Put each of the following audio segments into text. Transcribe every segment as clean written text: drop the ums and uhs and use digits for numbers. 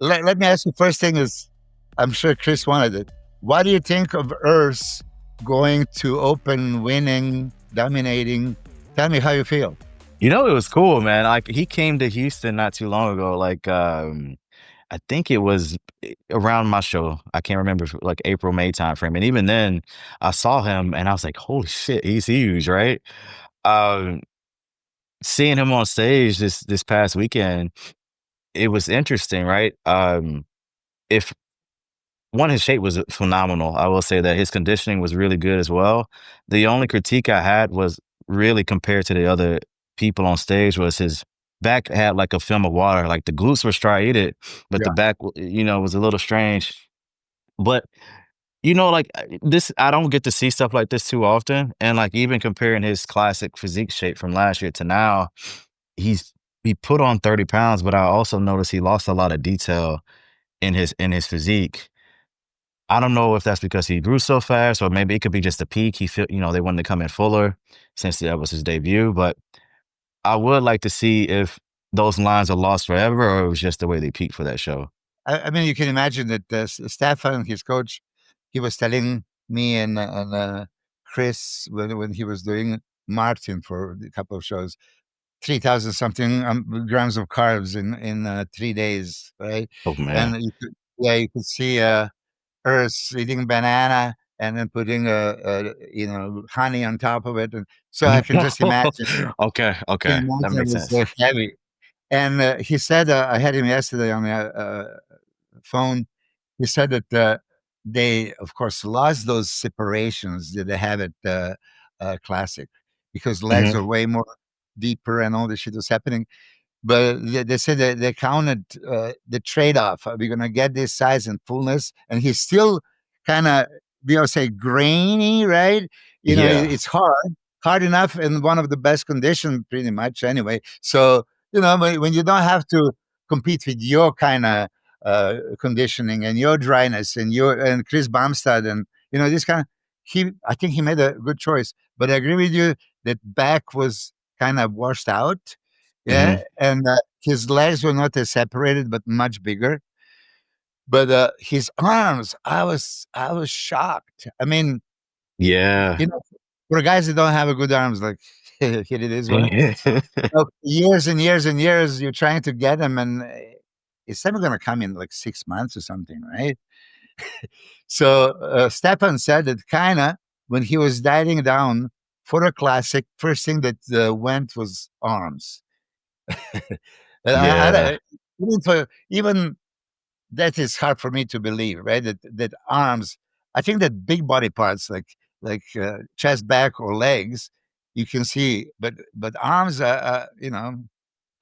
let me ask you. First thing is, I'm sure Chris wanted it. What do you think of Earth going to open, winning, dominating? Tell me how you feel. You know, it was cool, man. Like he came to Houston not too long ago. Like I think it was around my show. I can't remember if like April, May timeframe. And even then I saw him and I was like, holy shit, he's huge, right? Um Seeing him on stage this past weekend, it was interesting, right? If one, his shape was phenomenal. I will say that his conditioning was really good as well. The only critique I had was really compared to the other people on stage was his back had like a film of water. Like the glutes were striated, but the Yeah, back, was a little strange. But like this, I don't get to see stuff like this too often. And like even comparing his classic physique shape from last year to now, he's he put on 30 pounds, but I also noticed he lost a lot of detail in his physique. I don't know if that's because he grew so fast, or maybe it could be just a peak. He feel, they wanted to come in fuller since that was his debut. But I would like to see if those lines are lost forever, or it was just the way they peaked for that show. I mean, you can imagine that Stefan, his coach, he was telling me and Chris when he was doing Martin for a couple of shows, 3,000 something grams of carbs in 3 days, right? Oh man. And you could see Earth eating banana and then putting honey on top of it, and so I can just imagine. Okay, Can okay, that imagine it makes was so sense. heavy. And he said, I had him yesterday on the phone. He said that they, of course, lost those separations that they have at Classic because legs Hmm. are way more deeper and all this shit was happening. But they said that they counted the trade-off. Are we going to get this size and fullness? And he's still kind of, say, grainy, right? Yeah, It's hard enough in one of the best conditions, pretty much anyway. So, when you don't have to compete with your kind of conditioning and your dryness and Chris Bumstead and, this kind of, I think he made a good choice. But I agree with you that back was kind of washed out, yeah, hmm, and his legs were not as separated, but much bigger. But his arms, I was shocked. I mean, yeah. for guys that don't have a good arms, like here it is, what? Years and years and years, you're trying to get them, and it's never going to come in like 6 months or something, right? So Stefan said that kind of when he was dieting down for a classic, first thing that went was arms. And Yeah. even that is hard for me to believe, right? That arms, I think that big body parts like chest, back, or legs, you can see, but arms, I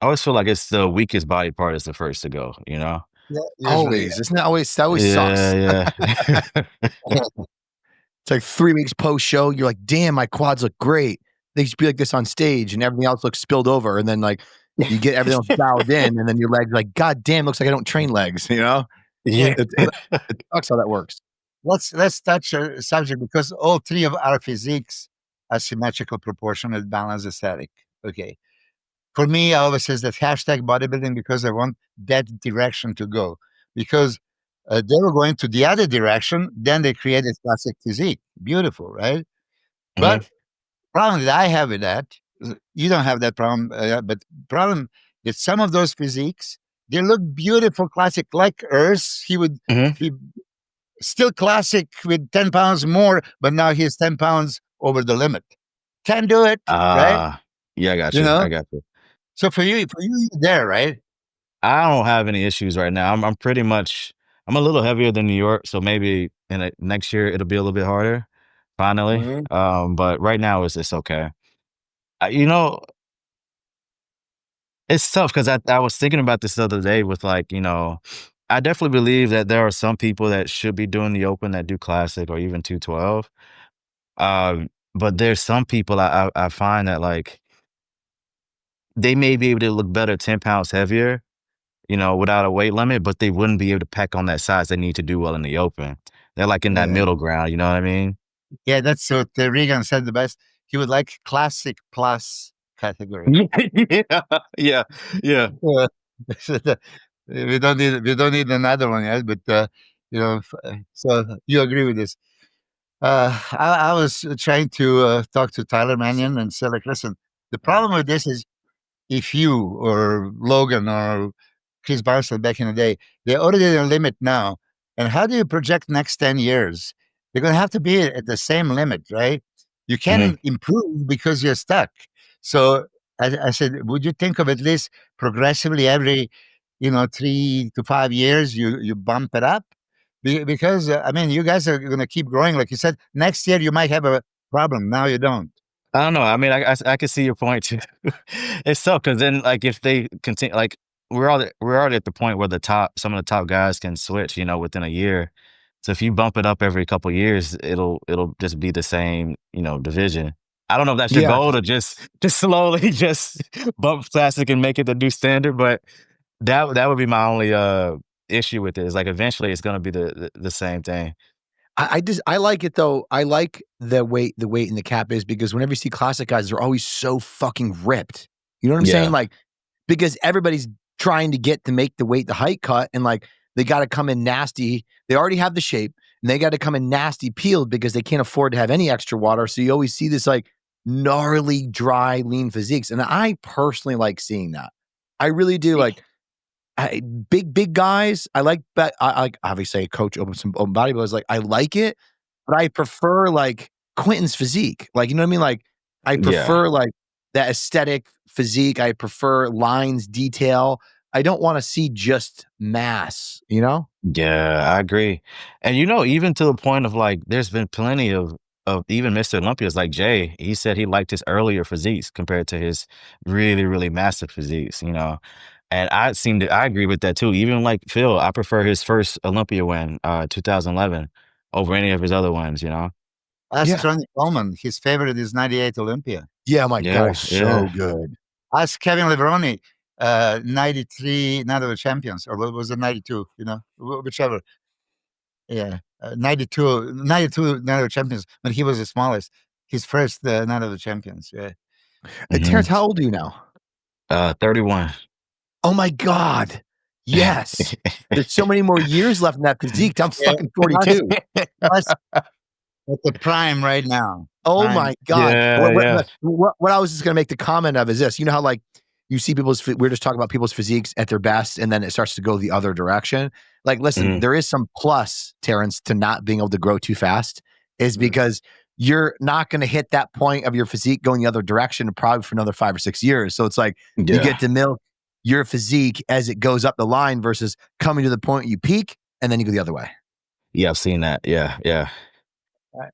always feel like it's the weakest body part is the first to go, you know? yeah, usually, Always. Isn't that always sucks. Yeah, yeah. It's like 3 weeks post show. You're like, damn, my quads look great. They should be like this on stage, and everything else looks spilled over. And then like you get everything else dialed in, and then your legs like, God damn, looks like I don't train legs. yeah. Yeah. It sucks how that works. Let's touch a subject because all three of our physiques are symmetrical, proportionate, balanced, aesthetic. Okay. For me, I always says that hashtag bodybuilding because I want that direction to go. Because they were going to the other direction, then they created classic physique. Beautiful, right? But Mhm, problem that I have with that, you don't have that problem, but problem that some of those physiques, they look beautiful, classic, like Earth. He would mhm. be still classic with 10 pounds more, but now he's 10 pounds over the limit. Can't do it, right? Ah, yeah, I got You you, know? I got you. So for you, you're there, right? I don't have any issues right now. I'm pretty much I'm a little heavier than New York, so maybe in next year it'll be a little bit harder, finally. Mhm. But right now it's okay. I, you know, it's tough because I was thinking about this the other day with like, I definitely believe that there are some people that should be doing the open that do classic or even 212. But there's some people I find that like they may be able to look better 10 pounds heavier, without a weight limit, but they wouldn't be able to pack on that size they need to do well in the open. They're like in that Yeah. middle ground, you know what I mean? Yeah, that's what Regan said the best. He would like classic plus category. Yeah, yeah, yeah. Yeah. We don't need another one yet, but so you agree with this? I was trying to talk to Tyler Mannion and say, like, listen, the problem with this is if you or Logan or Chris Barstow back in the day, they're already at a limit now. And how do you project next 10 years? They're going to have to be at the same limit, right? You Mhm. can improve because you're stuck. So I said, would you think of at least progressively every, 3 to 5 years, you bump it up? Because, I mean, you guys are going to keep growing. Like you said, next year you might have a problem. Now you don't. I don't know. I mean, I can see your point too. It's tough because then, like, if they continue, like, we're already at the point where some of the top guys can switch, within a year. So if you bump it up every couple years, it'll just be the same, division. I don't know if that's your Yeah, goal to just slowly just bump classic and make it the new standard, but that would be my only issue with it. Is like eventually it's gonna be the same thing. I like it though. I like the weight in the cap is because whenever you see classic guys, they're always so fucking ripped. You know what I'm saying? Yeah, Like, because everybody's trying to get to make the weight, the height cut, and like they got to come in nasty. They already have the shape, and they got to come in nasty peeled because they can't afford to have any extra water. So you always see this like gnarly, dry, lean physiques, and I personally like seeing that. I really do. Like, big guys. I like, but I like obviously a coach open some open bodybuilders. Like I like it, but I prefer like Quentin's physique. Like you know what I mean? Like I yeah. prefer like that aesthetic physique. I prefer lines, detail. I don't want to see just mass. You know? Yeah, I agree. And even to the point of like there's been plenty of even Mr. Olympias like Jay, he said he liked his earlier physiques compared to his really, really massive physiques. And I agree with that too. Even like Phil, I prefer his first Olympia win, 2011, over any of his other ones. Ask Yeah. Ronnie Coleman. His favorite is 98 Olympia. Yeah. My God, Yeah, it's so yeah. good. Ask Kevin Levroni, 93 Night of the Champions, or what was it, 92, whichever. Yeah, 92 Night of the Champions, when he was the smallest. His first Night of the Champions, yeah. Hmm. Terrence, how old are you now? 31. Oh my God. Yes. There's so many more years left in that physique. I'm Yeah, fucking plus 42. plus at the prime right now. Oh Prime. my God. Yeah, What yeah. what what I was just gonna make the comment of is this. You know how like you see we're just talking about people's physiques at their best, and then it starts to go the other direction. Like, listen, Mhm. there is some plus, Terrence, to not being able to grow too fast, is Mm. because you're not gonna hit that point of your physique going the other direction probably for another 5 or 6 years. So it's like you Yeah. get to milk your physique as it goes up the line versus coming to the point you peak and then you go the other way. Yeah, I've seen that. Yeah, yeah.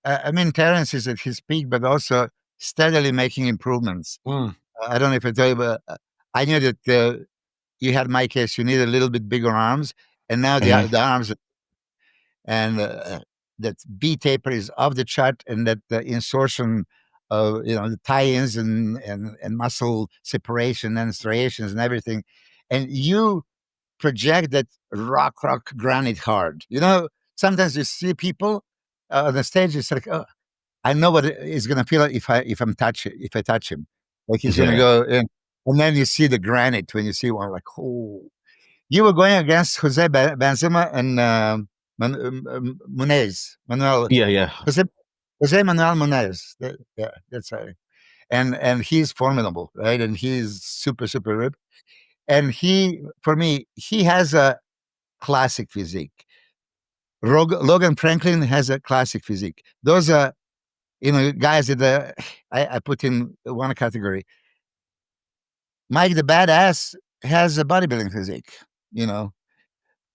I mean, Terrence is at his peak, but also steadily making improvements. Mm. I don't know if I tell you, but I knew that you had my case. You need a little bit bigger arms, and now Mhm. the arms and that B taper is off the chart, and that the insertion of the tie-ins and muscle separation and striations and everything, and you project that rock granite hard. Sometimes you see people on the stage. It's like, oh, I know what it's gonna feel like if I touch him, like he's gonna Yeah. go in, and then you see the granite when you see one, like, oh. You were going against Jose Benzema and Munez, Manuel Yeah, yeah. Jose Jose Manuel Munez. Yeah, that's right. And he's formidable, right? And he's super super ripped. And for me, he has a classic physique. Logan Franklin has a classic physique. Those are guys that I put in one category. Mike the Badass has a bodybuilding physique. You know,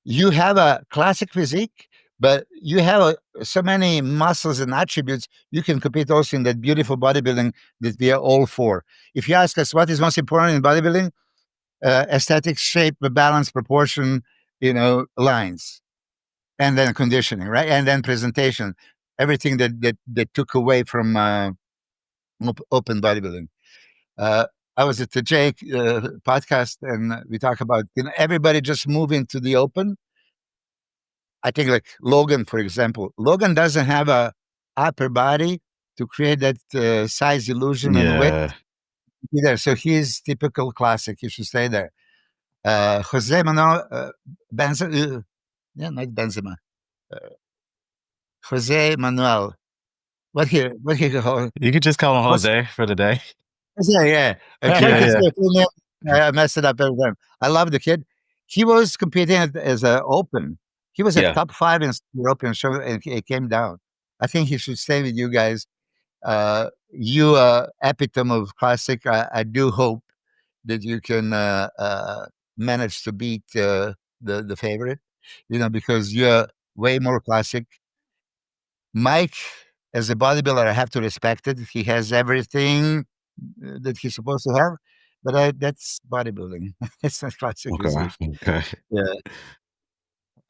you have a classic physique, but you have so many muscles and attributes. You can compete also in that beautiful bodybuilding that we are all for. If you ask us what is most important in bodybuilding, aesthetics, shape, balance, proportion, lines, and then conditioning, right? And then presentation, everything that took away from open bodybuilding. Uh, I was at the Jake podcast, and we talk about everybody just moving to the open. I think like Logan, for example, Logan doesn't have a upper body to create that size illusion and width Yeah. either. So he's typical classic. You should stay there. Jose Manuel Benzema. Yeah, not Benzema. Jose Manuel. What he call? You could just call him Jose, Jose for the day. yeah. I tried Yeah, to say yeah, his full name. I messed it up every time. I love the kid. He was competing as an open. He was at yeah. top 5 in European show, and it came down. I think he should stay with you guys. You epitome of classic. I do hope that you can manage to beat the favorite. Because you're way more classic. Mike, as a bodybuilder, I have to respect it. He has everything that he's supposed to have, but that's bodybuilding. It's not classic Okay, physique. okay. Yeah.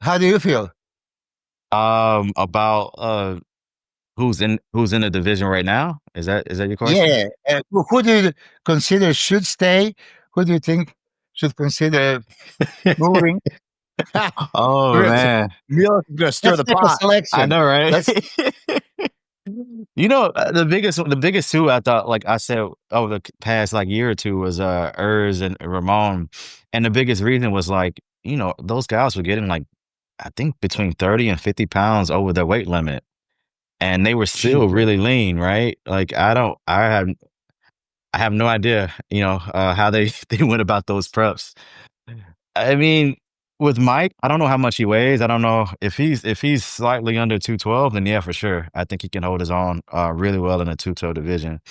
How do you feel? About who's in the division right now? Is that your question? Yeah. Who do you consider should stay? Who do you think should consider moving? Oh Really, man, Milos is gonna stir let's the make a pot. I selection. know, right? Let's. The biggest two I thought, like I said, over the past like year or two was Urs and Ramon, and the biggest reason was like those guys were getting like I think between 30 and 50 pounds over their weight limit, and they were still Jesus. really lean, right? Like I have no idea, how they they went about those preps. I mean, with Mike, I don't know how much he weighs. I don't know if he's slightly under 212, then yeah, for sure. I think he can hold his own really well in the 212 division.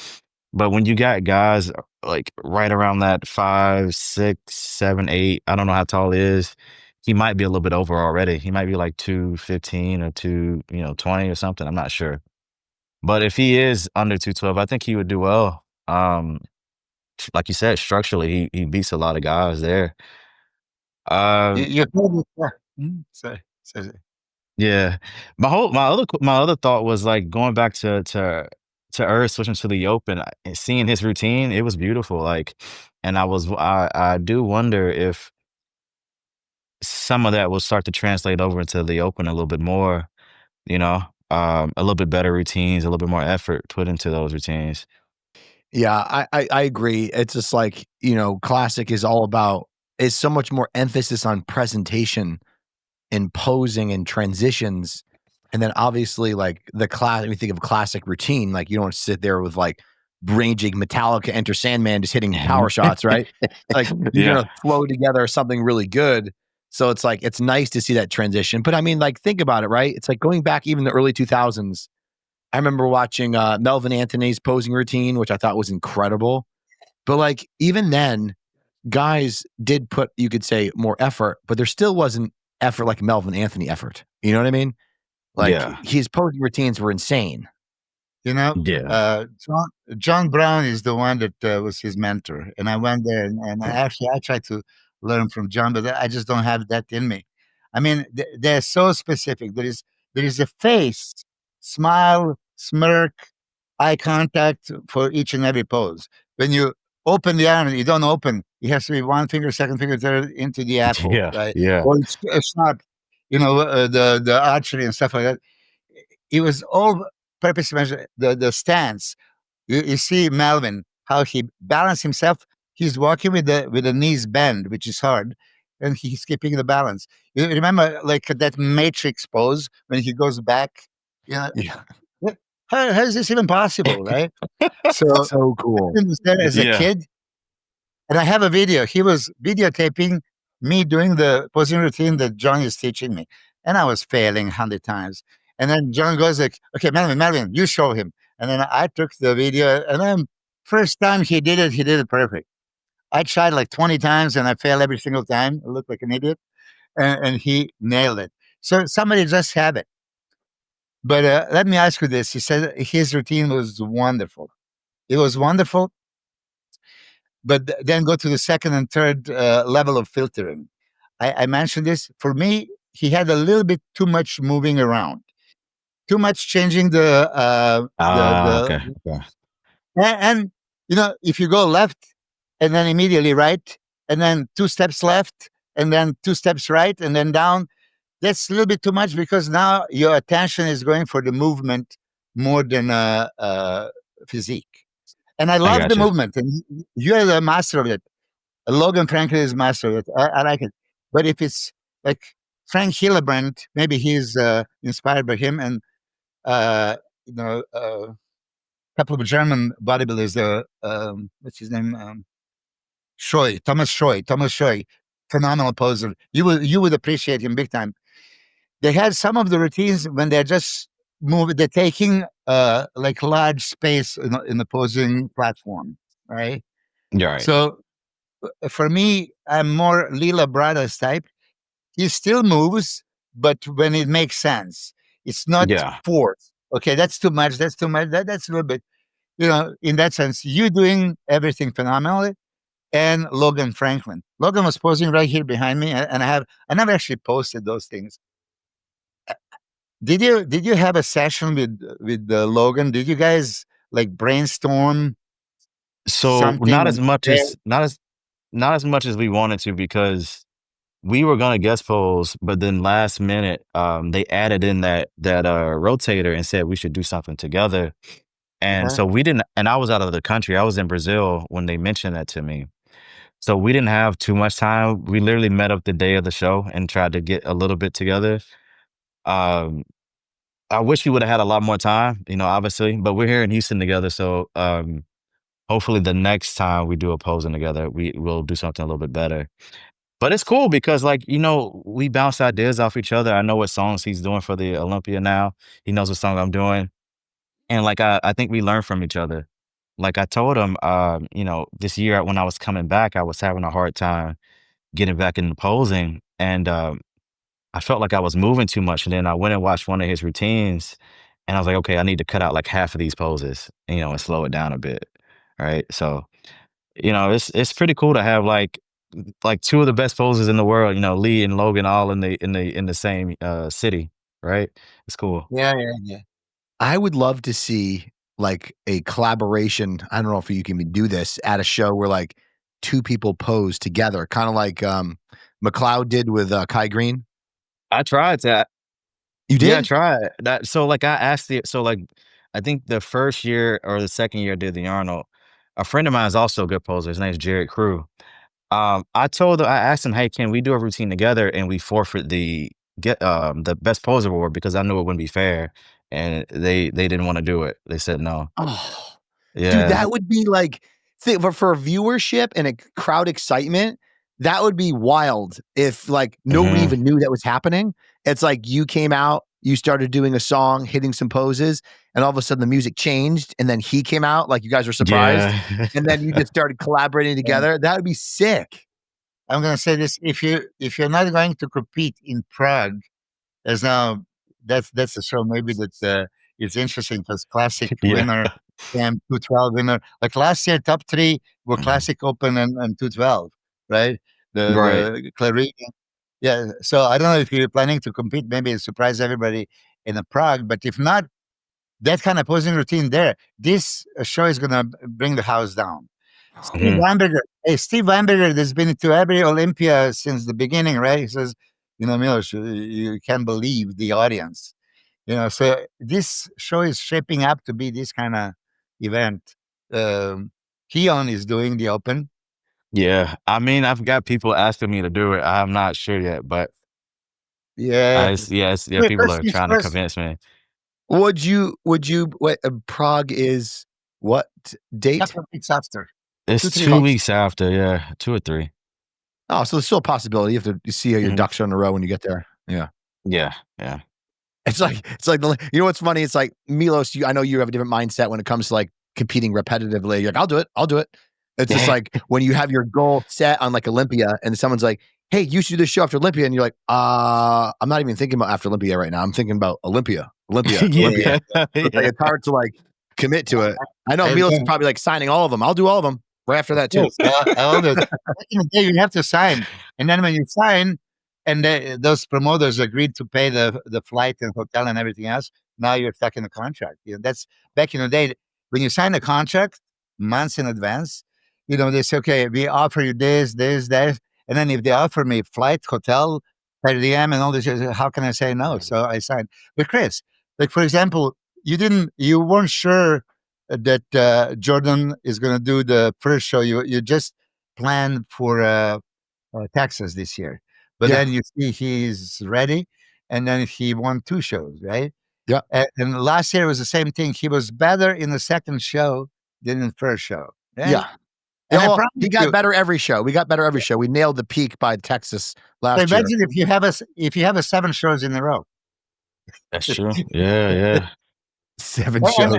But when you got guys like right around that 5, 6, 7, 8, I don't know how tall he is. He might be a little bit over already. He might be like 215 or 220 or something. I'm not sure. But if he is under 212, I think he would do well. Like you said, structurally, he beats a lot of guys there. You, Um, you told me. Yeah. Sorry. yeah. My other thought was like going back to Earth, switching to the open, and seeing his routine. It was beautiful. Like, and I do wonder if some of that will start to translate over into the open a little bit more. You know, a little bit better routines, a little bit more effort put into those routines. Yeah, I agree. It's just like, classic is so much more emphasis on presentation and posing and transitions. And then obviously like when you think of classic routine, like you don't want to sit there with like raging Metallica Enter Sandman just hitting power shots, right? Like you're Yeah. gonna throw together something really good. So it's like it's nice to see that transition. But I mean, like think about it, right? It's like going back even the early 2000s. I remember watching Melvin Anthony's posing routine, which I thought was incredible. But like even then, guys did put, you could say, more effort, but there still wasn't effort like Melvin Anthony effort. You know what I mean? Like Yeah. his posing routines were insane. Yeah. John Brown is the one that was his mentor, and I went there, and I tried to learn from John, but I just don't have that in me. I mean, they're so specific. There is a face, smile, smirk, eye contact for each and every pose. When you open the arm, you don't open. It has to be one finger, second finger, third into the apple, Yeah. right? Yeah. Or it's not, the archery and stuff like that. It was all purpose measure. The stance. You see Melvin how he balanced himself. He's walking with the knees bent, which is hard, and he's keeping the balance. You remember like that matrix pose when he goes back. You know, Yeah. how is this even possible, right? So So cool. I was there as a Yeah. kid, and I have a video. He was videotaping me doing the posing routine that John is teaching me, and I was failing 100 times. And then John goes like, "Okay, Melvin, you show him." And then I took the video, and then first time he did it perfect. I tried like 20 times, and I failed every single time. I looked like an idiot, and he nailed it. So somebody just have it. But let me ask you this: he said his routine was wonderful. It was wonderful, but then go to the second and third level of filtering. I mentioned this. For me, he had a little bit too much moving around, too much changing Okay. Okay. and if you go left and then immediately right, and then 2 steps left, and then 2 steps right, and then down, that's a little bit too much because now your attention is going for the movement more than physique. And I I love the got you. movement, and you're the master of it. Logan Franklin is master. I like it. But if it's like Frank Hillebrand, maybe he's inspired by him, and you know, a couple of German bodybuilders. What's his name? Thomas Shoy, phenomenal poser. You would appreciate him big time. They had some of the routines when they're just moving. They're taking like large space in the posing platform, right? You're right. So for me, I'm more Lila Brothers type. He still moves, but when it makes sense, it's not Yeah. forced. Okay, that's too much. That's too much. That's a little bit. In that sense, you doing everything phenomenally. And Logan Franklin. Logan was posing right here behind me, and I never actually posted those things. Did you have a session with Logan? Did you guys like brainstorm So something and prepare? not as much as we wanted to, because we were gonna guest pose, but then last minute, they added in that rotator and said we should do something together. And Uh-huh. so we didn't, and I was out of the country. I was in Brazil when they mentioned that to me. So we didn't have too much time. We literally met up the day of the show and tried to get a little bit together. Um, I wish we would have had a lot more time, obviously, but we're here in Houston together. So hopefully the next time we do a posing together, we will do something a little bit better. But it's cool because, like, we bounce ideas off each other. I know what songs he's doing for the Olympia now. He knows what song I'm doing. And like I think we learn from each other. Like I told him, this year when I was coming back, I was having a hard time getting back into posing. And I felt like I was moving too much. And then I went and watched one of his routines, and I was like, okay, I need to cut out like half of these poses, and slow it down a bit. Right. So, it's pretty cool to have like two of the best posers in the world, Lee and Logan, all in the same city. Right. It's cool. Yeah, yeah, yeah. I would love to see like a collaboration. I don't know if you can do this at a show where like two people pose together, kind of like McLeod did with Kai Green. I tried that. You Yeah, I did? tried that. So like I asked so like I think the first year or the second year I did the Arnold, a friend of mine is also a good poser. His name's Jared Crew. I asked him, hey, can we do a routine together and we forfeit the best poser award, because I knew it wouldn't be fair, and they didn't want to do it. They said no. Oh, dude, Yeah. that would be like for viewership and a crowd excitement. That would be wild if like nobody Hmm. even knew that was happening. It's like you came out, you started doing a song, hitting some poses, and all of a sudden the music changed, and then he came out like you guys were surprised, Yeah. and then you just started collaborating Yeah. together. That would be sick. I'm gonna say this: if you're not going to compete in Prague, there's now that's a show maybe that is interesting because classic Yeah. winner and 212 winner. Like last year, top three were classic open and 212, right? The Right. the Clarion. Yeah. So I don't know if you're planning to compete, maybe surprise everybody in a Prague, but if not, that kind of posing routine there, this show is gonna bring the house down. Steve Hmm. Weinberger. Hey, Steve Weinberger has been to every Olympia since the beginning, right? He says, Milos, you can't believe the audience. So this show is shaping up to be this kind of event. Keon is doing the open. Yeah. I mean, I've got people asking me to do it. I'm not sure yet, but Yeah. yeah, Wait, people first are things trying to first. convince me. Would you what Prague is what date? Couple of weeks after. It's 2, 3 2 weeks. weeks after, yeah, 2 or 3. Oh, so there's still a possibility. You have to see how your Mhm. ducks are in a row when you get there. Yeah. Yeah, yeah. It's like what's funny? It's like Milos, I know you have a different mindset when it comes to like competing repetitively. You're like, I'll do it. I'll do it. It's just like when you have your goal set on like Olympia and someone's like, hey, you should do this show after Olympia. And you're like, I'm not even thinking about after Olympia right now. I'm thinking about Olympia. Yeah, So it's like yeah. it's hard to like commit to it. I know I, Milos is probably like signing all of them. I'll do all of them right after that too. Yes, I always back in the day, you have to sign, and then when you sign, and those promoters agreed to pay the flight and hotel and everything else, now you're stuck in the contract. That's back in the day when you sign a contract months in advance. They say, okay, we offer you this, that, and then if they offer me flight, hotel, per diem, and all this, how can I say no? So I signed. But Chris, like for example, you weren't sure that Jordan is going to do the first show. You just planned for Texas this year, but Yeah. then you see he's ready, and then he won 2 shows, right? Yeah. And last year was the same thing. He was better in the second show than in the first show, right? Yeah. And I Well, promise he got you, better every show. We got better every show. We nailed the peak by Texas last year. imagine if you have a 7 shows in a row. That's true. Yeah. 7 And, shows.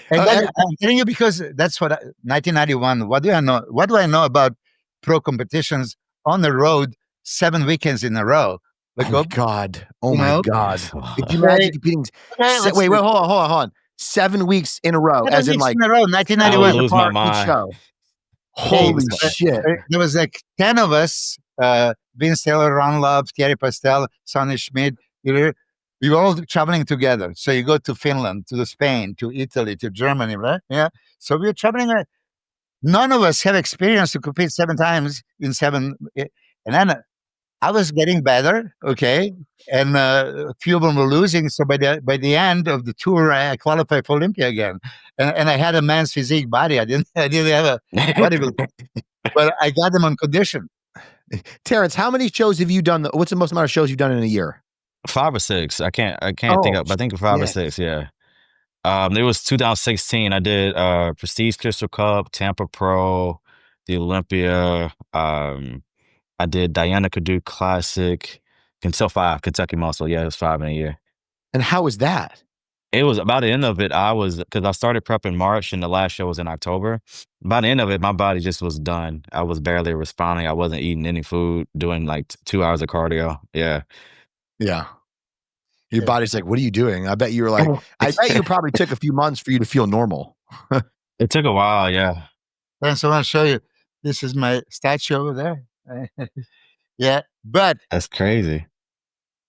and then I'm telling you because that's what 1991. What do I know? What do I know about pro competitions on the road 7 weekends in a row? Like, Oh my God. Oh you my know? God. Could you Okay, imagine competing? let's Wait, see. hold on. 7 weeks in a row, 7 as in weeks like in a row, 7 I would 1991. weeks lose my apart each mind. show. Okay, Holy shit. there was like 10 of us, Vince Taylor, Ron Love, Thierry Pastel, Sonny Schmidt. We were all traveling together. So you go to Finland, to Spain, to Italy, to Germany, right? Yeah. So we were traveling. None of us have experience to compete 7 times in 7. And then I was getting better, okay, and a few of them were losing. So by the end of the tour, I qualified for Olympia again, and I had a man's physique body. I didn't have a bodybuilder, but I got them on condition. Terrence, how many shows have you done? What's the most amount of shows you've done in a year? 5 or 6. I can't Oh, think of. I think 5 or shit. 6. Yeah. It was 2016. I did Prestige Crystal Cup, Tampa Pro, the Olympia. I did Diana Cadu Classic, until 5 Kentucky Muscle. Yeah, it was 5 in a year. And how was that? It was about the end of it. Because I started prep in March and the last show was in October. By the end of it, my body just was done. I was barely responding. I wasn't eating any food, doing like 2 hours of cardio. Yeah. Yeah. Your body's like, what are you doing? I bet you were like, I bet you probably took a few months for you to feel normal. It took a while. Yeah. And so I want to show you. This is my statue over there. Yeah, but That's crazy.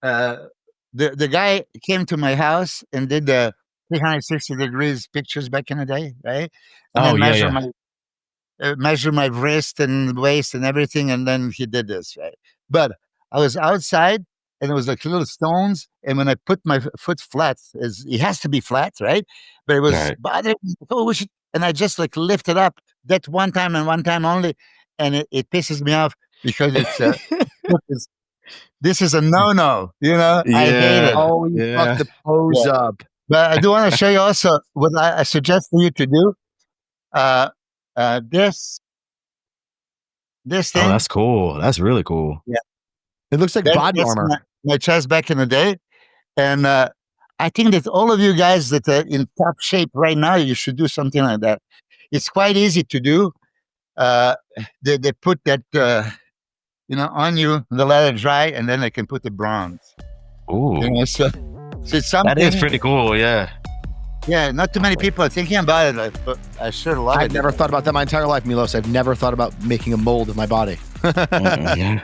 the guy came to my house and did the 360 degrees pictures back in the day, right? And Oh, then yeah. measure my wrist and waist and everything, and then he did this, right? But I was outside, and it was like little stones, and when I put my foot flat, it has to be flat, right? But it was Right. bothering me. Oh, and I just like lifted up that one time and one time only, and it pisses me off because this is a no-no, I hate it. Oh, you fucked the pose up. But I do want to show you also what I suggest for you to do. This thing. Oh, that's cool. That's really cool. Yeah. It looks like body armor. My chest back in the day. And I think that all of you guys that are in top shape right now, you should do something like that. It's quite easy to do. They put that, on you, the let it dry, and then they can put the bronze. Ooh. So it's something. That is pretty cool. Yeah. Yeah, not too many people are thinking about it, but I sure love it. I've never thought about that my entire life, Milos. I've never thought about making a mold of my body. Yeah.